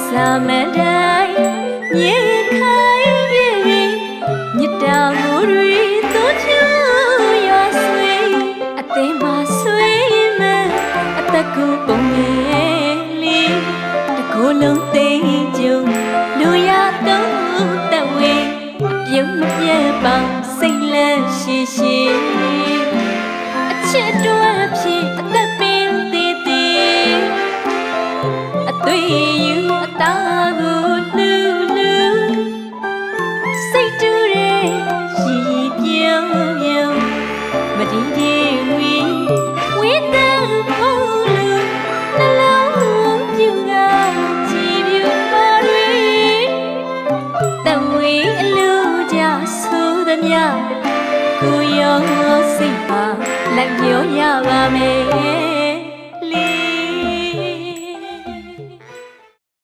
စာမန်တိုင်းမြေခိုင်ပြေမြစ်တာမိုးတွေသို့ချူရွာဆွေအသင်းမှာဆွေမအသက်ကိုပုံငယ်လေးတကိုယ်လုံးသိကြုံလူရတော့တဝေအပြုံးမပြတ်ပေါင်းစိတ်လက်ရှိရှိအချစ်တွဲဖြစ်အသက်ပင်သေးသေးအသွေးယူအသားကိုလူလူစိတ်တူတဲ့ရီပြုံးပြုံးမဒီဒီဝီတဲ့ဖို့လူနှလုံးပြူကကြည်ပြူပါတွေတဝေးအလူကြဆိုသမျှကိုရောစိတ်ပါလက်မျိုး